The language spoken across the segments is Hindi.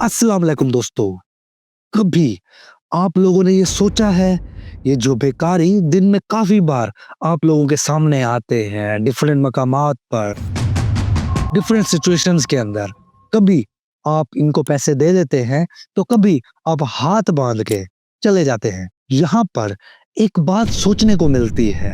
अस्सलाम वालेकुम दोस्तों। कभी आप लोगों ने ये सोचा है, ये जो बेकारी दिन में काफी बार आप लोगों के सामने आते हैं डिफरेंट मकामात पर, डिफरेंट सिचुएशंस के अंदर। कभी आप इनको पैसे दे देते हैं, तो कभी आप हाथ बांध के चले जाते हैं। यहाँ पर एक बात सोचने को मिलती है,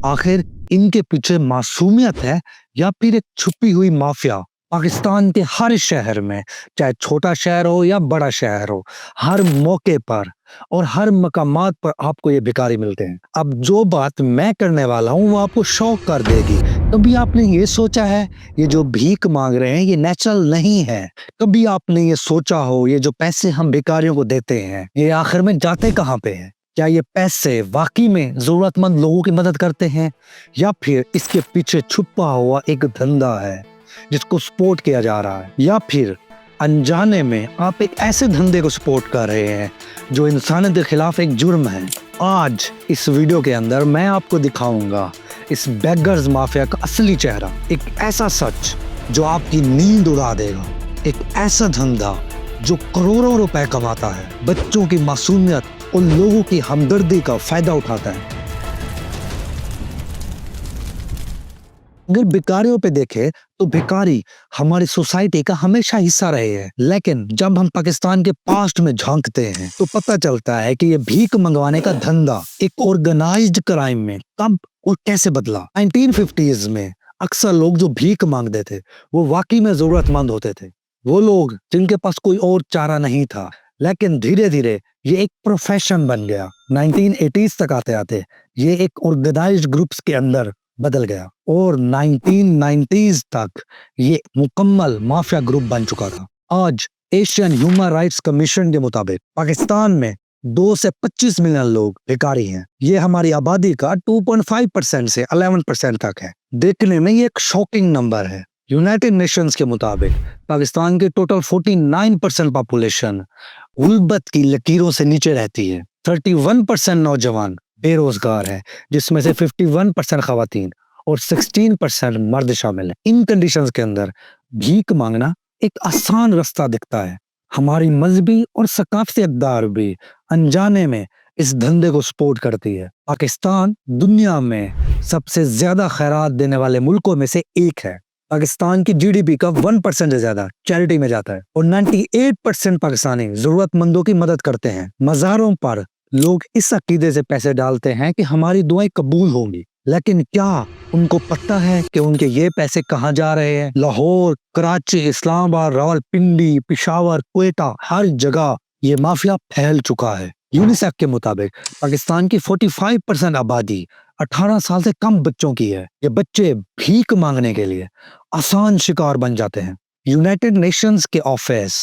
आखिर इनके पीछे मासूमियत है या फिर एक छुपी हुई माफिया। पाकिस्तान के हर शहर में, चाहे छोटा शहर हो या बड़ा शहर हो, हर मौके पर और हर मकामात पर आपको ये भिखारी मिलते हैं। अब जो बात मैं करने वाला हूँ वो आपको शौक कर देगी। कभी आपने ये सोचा है, ये जो भीख मांग रहे हैं ये नेचुरल नहीं है? कभी आपने ये सोचा हो, ये जो पैसे हम भिखारियों को देते हैं ये आखिर में जाते कहाँ पे हैं? क्या ये पैसे वाकई में जरूरतमंद लोगों की मदद करते हैं, या फिर इसके पीछे छुपा हुआ एक धंधा है जिसको सपोर्ट किया जा रहा है, या फिर अनजाने में आप एक ऐसे धंधे को सपोर्ट कर रहे हैं जो इंसानियत के खिलाफ एक जुर्म है? आज इस वीडियो के अंदर मैं आपको दिखाऊंगा इस बेगर्स माफिया का असली चेहरा, एक ऐसा सच जो आपकी नींद उड़ा देगा, एक ऐसा धंधा जो करोड़ों रुपए कमाता है, बच्चों की मासूमियत और लोगों की हमदर्दी का फायदा उठाता है। अगर भिखारियों पे देखें तो भिखारी हमारी सोसाइटी का हमेशा हिस्सा रहे हैं, लेकिन जब हम पाकिस्तान के पास्ट में झांकते हैं तो पता चलता है कि ये भीख मंगवाने का धंधा एक ऑर्गेनाइज्ड क्राइम में कब और कैसे बदला। 1950s में अक्सर लोग जो भीख मांगते थे वो वाकई में जरूरतमंद होते थे, वो लोग जिनके पास कोई और चारा नहीं था। लेकिन धीरे धीरे ये एक प्रोफेशन बन गया। 1980s तक आते आते ये एक ऑर्गेनाइज्ड ग्रुप्स के अंदर बदल गया और 1990s तक ये मुकम्मल माफिया ग्रुप बन चुका था। आज एशियन ह्यूमन राइट्स कमीशन के मुताबिक पाकिस्तान में 2 से 25 मिलियन लोग भिखारी हैं। ये हमारी आबादी का 2.5% से 11% तक है। देखने में ये एक शॉकिंग नंबर है। यूनाइटेड नेशंस के मुताबिक पाकिस्तान की टोटल 49% पॉपुलेशन गुर्बत की लकीरों से नीचे रहती है। 31% नौजवान बेरोजगार है, जिसमें से 51% खवातीन और 16% मर्द शामिल है। इन कंडीशंस के अंदर भीख मांगना एक आसान रास्ता दिखता है। हमारी मजहबी और सकाफती अक़दार भी अनजाने में इस धंधे को सपोर्ट करती है। पाकिस्तान दुनिया में सबसे ज्यादा खैरात देने वाले मुल्कों में से एक है। पाकिस्तान की जीडीपी का 1% से ज्यादा चैरिटी में जाता है और 98% पाकिस्तानी जरूरतमंदों की मदद करते हैं। मज़ारों पर लोग इस अकीदे से पैसे डालते हैं कि हमारी दुआएं कबूल होंगी, लेकिन क्या उनको पता है कि उनके ये पैसे कहाँ जा रहे हैं? लाहौर, कराची, इस्लामाबाद, रावलपिंडी, पेशावर, क्वेटा, हर जगह ये माफिया फैल चुका है। यूनिसेफ के मुताबिक पाकिस्तान की 45% आबादी 18 साल से कम बच्चों की है। ये बच्चे भीख मांगने के लिए आसान शिकार बन जाते हैं। यूनाइटेड नेशंस के office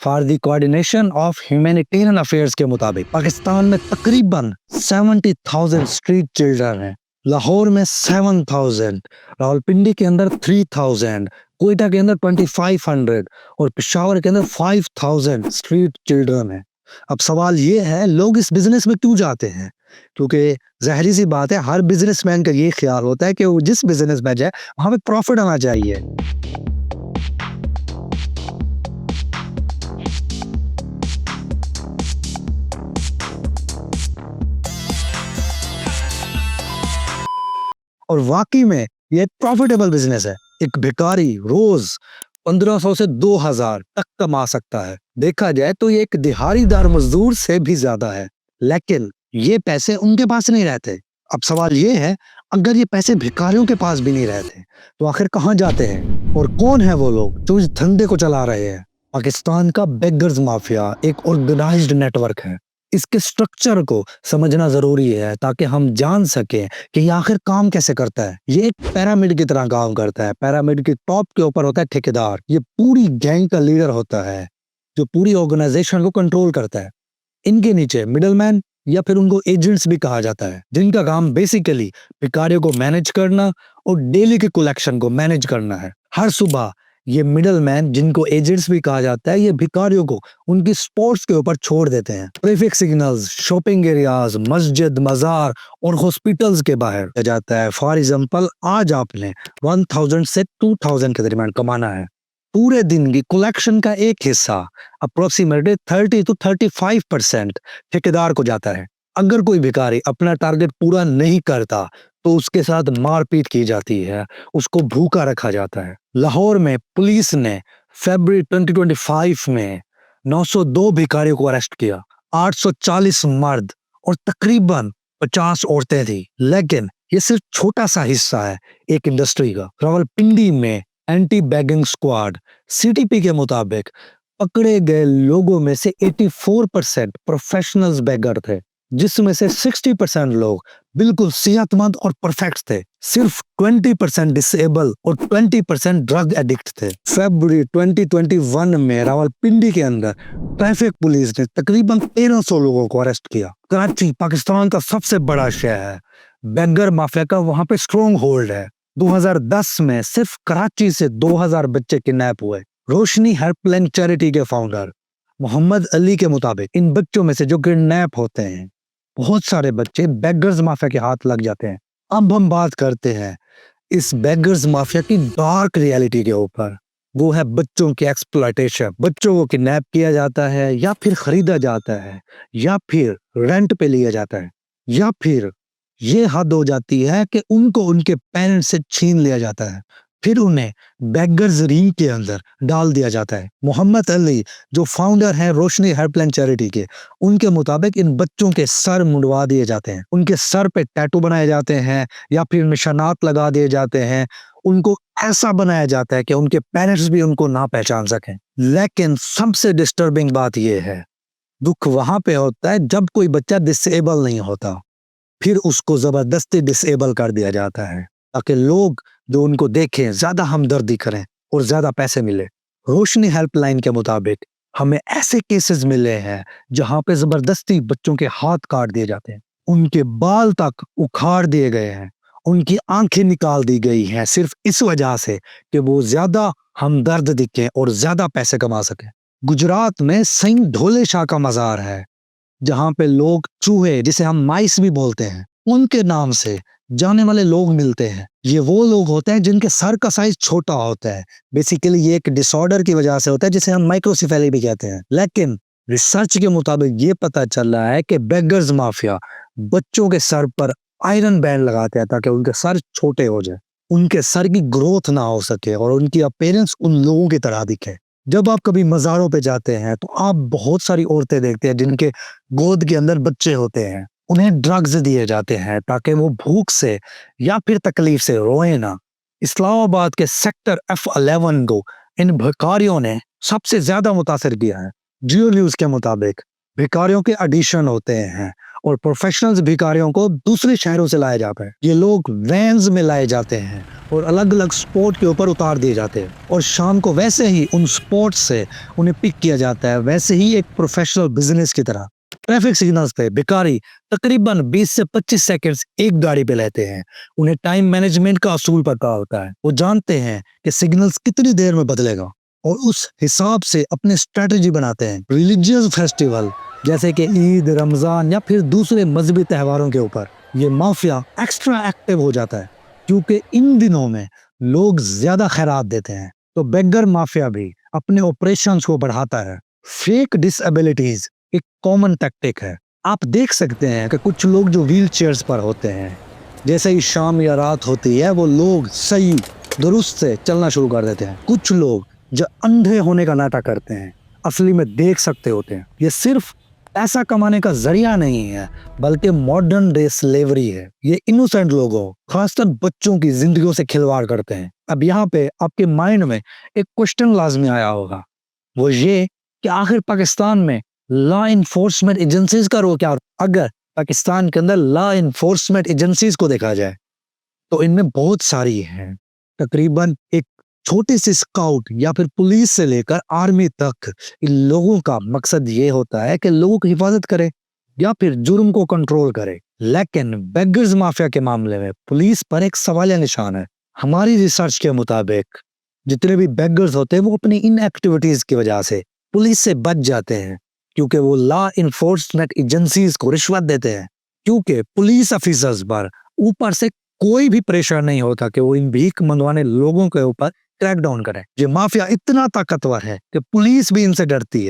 for the coordination of humanitarian affairs के मुताबिक पाकिस्तान में तकरीबन 70,000 स्ट्रीट चिल्ड्रन हैं। लाहौर में 7,000, रावलपिंडी के अंदर 3,000, क्वेटा के अंदर 2,500 और पेशावर के अंदर 5,000 स्ट्रीट चिल्ड्रन हैं। अब सवाल ये है, लोग इस बिजनेस में क्यों जाते हैं? क्योंकि जाहिर सी बात है, हर बिजनेसमैन का ये ख्याल होता है कि वो जिस बिजनेस में जाए वहां पे प्रॉफिट आना चाहिए। और वाकई में ये एक प्रॉफिटेबल बिजनेस है। एक भिखारी रोज 1500 से 2000 तक कमा सकता है। देखा जाए तो ये एक दिहाड़ीदार मजदूर से भी ज्यादा है, लेकिन ये पैसे उनके पास नहीं रहते। अब सवाल ये है, अगर ये पैसे भिखारियों के पास भी नहीं रहते तो आखिर कहाँ जाते हैं और कौन है वो लोग जो इस धंधे को चला रहे हैं? पाकिस्तान का बेगर्स माफिया एक ऑर्गेनाइज्ड नेटवर्क है। इसके स्ट्रक्चर को समझना जरूरी है ताकि हम जान सकें कि ये आखिर काम कैसे करता है। ये एक पिरामिड की तरह काम करता है। पिरामिड के टॉप के ऊपर होता है ठेकेदार, ये पूरी गैंग का लीडर होता है जो पूरी ऑर्गेनाइजेशन को कंट्रोल करता है। इनके नीचे मिडलमैन या फिर उनको एजेंट्स भी कहा जाता है, जिनका काम बेसिकली भिखारियों को मैनेज करना और डेली के कलेक्शन को मैनेज करना है। हर सुबह ये मिडलमैन, जिनको एजेंट्स भी कहा जाता है, ये भिखारियों को उनकी स्पॉट्स के ऊपर छोड़ देते हैं। ट्रैफिक सिग्नल्स, शॉपिंग एरियाज, मस्जिद, मजार और हॉस्पिटल्स के बाहर जाता है। फॉर एग्जांपल, आज आपने 1000 से 2000 के दरमियान कमाना है पूरे दिन की कलेक्शन का एक हिस्सा अप्रोक्सीमेटली 30 to 35% ठेकेदार को जाता है। अगर कोई भिखारी अपना टारगेट पूरा नहीं करता तो उसके साथ मारपीट की जाती है, उसको भूखा रखा जाता है। लाहौर में पुलिस ने फरवरी 2025 में 902 भिखारियों को अरेस्ट किया, 840 मर्द और तकरीबन 50 औरतें थी। लेकिन ये सिर्फ छोटा सा हिस्सा है एक इंडस्ट्री का। रावलपिंडी में एंटी बैगिंग स्क्वाड सीटीपी के मुताबिक पकड़े गए लोगों में से 84% प्रोफेशनल्स बैगर थे, जिसमें से 60% लोग बिल्कुल सेहतमंद और परफेक्ट थे। सिर्फ 20% डिसेबल और 20% ड्रग एडिक्ट थे। फरवरी 2021 में रावलपिंडी के अंदर ट्रैफिक पुलिस ने तकरीबन 1300 लोगों को अरेस्ट किया। कराची पाकिस्तान का सबसे बड़ा शहर है, बैगर माफिया का वहां पे स्ट्रॉन्ग होल्ड है। 2010 में सिर्फ कराची से 2000 बच्चे किडनैप हुए। रोशनी हेल्पलाइन चैरिटी के फाउंडर मोहम्मद अली के मुताबिक इन बच्चों में से जो किडनैप होते हैं, बहुत सारे बच्चे बेगर्स माफिया के हाथ लग जाते हैं। अब हम बात करते हैं इस बेगर्स माफिया की डार्क रियलिटी के ऊपर। वो है बच्चों की एक्सप्लॉयटेशन। बच्चों को किडनैप किया जाता है या फिर खरीदा जाता है या फिर रेंट पे लिया जाता है या फिर ये हद हो जाती है कि उनको उनके पेरेंट्स से छीन लिया जाता है, फिर उन्हें बेगर्स रिंग के अंदर डाल दिया जाता है। मोहम्मद अली जो फाउंडर हैं रोशनी हेल्पलाइन चैरिटी के, उनके मुताबिक इन बच्चों के सर मुंडवा दिए जाते हैं, उनके सर पे टैटू बनाए जाते हैं या फिर निशानात लगा दिए जाते हैं। उनको ऐसा बनाया जाता है कि उनके पेरेंट्स भी उनको ना पहचान सकें। लेकिन सबसे डिस्टर्बिंग बात यह है, दुख वहां पे होता है जब कोई बच्चा डिसेबल नहीं होता, फिर उसको जबरदस्ती डिसेबल कर दिया जाता है ताकि लोग जो उनको देखें ज्यादा हमदर्दी करें और ज्यादा पैसे मिले। रोशनी हेल्पलाइन के मुताबिक हमें ऐसे केसेस मिले हैं जहां पे जबरदस्ती बच्चों के हाथ काट दिए जाते हैं, उनके बाल तक उखाड़ दिए गए हैं, उनकी आंखें निकाल दी गई हैं सिर्फ इस वजह से कि वो ज्यादा हमदर्द दिखे और ज्यादा पैसे कमा सके। गुजरात में सईं ढोले शाह का मजार है जहां पे लोग चूहे, जिसे हम माइस भी बोलते हैं, उनके नाम से जाने वाले लोग मिलते हैं। ये वो लोग होते हैं जिनके सर का साइज छोटा होता है। बेसिकली ये एक डिसऑर्डर की वजह से होता है जिसे हम माइक्रोसेफेली भी कहते हैं। लेकिन रिसर्च के मुताबिक ये पता चल रहा है कि बेगर्स माफिया बच्चों के सर पर आयरन बैंड लगाते हैं ताकि उनके सर छोटे हो जाए, उनके सर की ग्रोथ ना हो सके और उनकी अपीयरेंस उन लोगों की तरह दिखे। जब आप कभी मज़ारों पे जाते हैं तो आप बहुत सारी औरतें देखते हैं जिनके गोद के अंदर बच्चे होते हैं। उन्हें ड्रग्स दिए जाते हैं ताकि वो भूख से या फिर तकलीफ से रोए ना। इस्लामाबाद के सेक्टर F11 को इन भिखारियों ने सबसे ज्यादा मुतासर किया है। जियो न्यूज के मुताबिक भिखारियों के एडिशन होते हैं और प्रोफेशनल्स भिखारियों को दूसरे शहरों से लाया जाता है। ये लोग वैन्स में लाए जाते हैं और अलग अलग स्पॉट के ऊपर उतार दिए जाते हैं और शाम को वैसे ही उन स्पॉट से उन्हें पिक किया जाता है, वैसे ही एक प्रोफेशनल बिजनेस की तरह। ट्रैफिक सिग्नल्स पे भिखारी तकरीबन 20 से 25 सेकंड्स एक गाड़ी पे लेते हैं। उन्हें टाइम मैनेजमेंट का असूल पता होता है। वो जानते हैं कि सिग्नल्स कितनी देर में बदलेगा और उस हिसाब से अपनी स्ट्रेटजी बनाते हैं। रिलीजियस फेस्टिवल जैसे कि ईद, रमजान या फिर दूसरे मजहबी त्योहारों के ऊपर ये माफिया एक्स्ट्रा एक्टिव हो जाता है क्योंकि इन दिनों में लोग ज्यादा खैरात देते हैं। तो बेगर माफिया भी अपने ऑपरेशंस को बढ़ाता है। फेक डिसेबिलिटीज एक कॉमन टैक्टिक है। आप देख सकते हैं कि कुछ लोग जो व्हील चेयर्स पर होते हैं, जैसे ही शाम या रात होती है वो लोग सही दुरुस्त से चलना शुरू कर देते हैं। कुछ लोग जो अंधे होने का नाटक करते हैं असली में देख सकते होते हैं। ये सिर्फ पैसा कमाने का जरिया नहीं है बल्कि मॉडर्न डे स्लेवरी है। ये इनोसेंट लोगों, खासकर बच्चों की जिंदगियों से खिलवाड़ करते हैं। अब यहाँ पे आपके माइंड में एक क्वेश्चन लाजमी आया होगा, वो ये कि आखिर पाकिस्तान में लॉ इन्फोर्समेंट एजेंसीज का रोल क्या? अगर पाकिस्तान के अंदर लॉ इन्फोर्समेंट एजेंसीज को देखा जाए तो इनमें बहुत सारी हैं। तकरीबन एक छोटी सी स्काउट या फिर पुलिस से लेकर आर्मी तक इन लोगों का मकसद ये होता है कि लोगों की हिफाजत करे या फिर जुर्म को कंट्रोल करे। लेकिन बेगर्स माफिया के मामले में पुलिस पर एक सवालिया निशान है। हमारी रिसर्च के मुताबिक जितने भी बेगर्स होते हैं वो अपनी इन एक्टिविटीज की वजह से पुलिस से बच जाते हैं क्योंकि वो लॉ इन्फोर्समेंट एजेंसीज को रिश्वत देते हैं। क्योंकि पुलिस ऑफिसर्स पर ऊपर से कोई भी प्रेशर नहीं होता कि वो इन भीख मंगवाने लोगों के ऊपर क्रैकडाउन करें। ये माफिया इतना ताकतवर है कि पुलिस भी इनसे डरती है।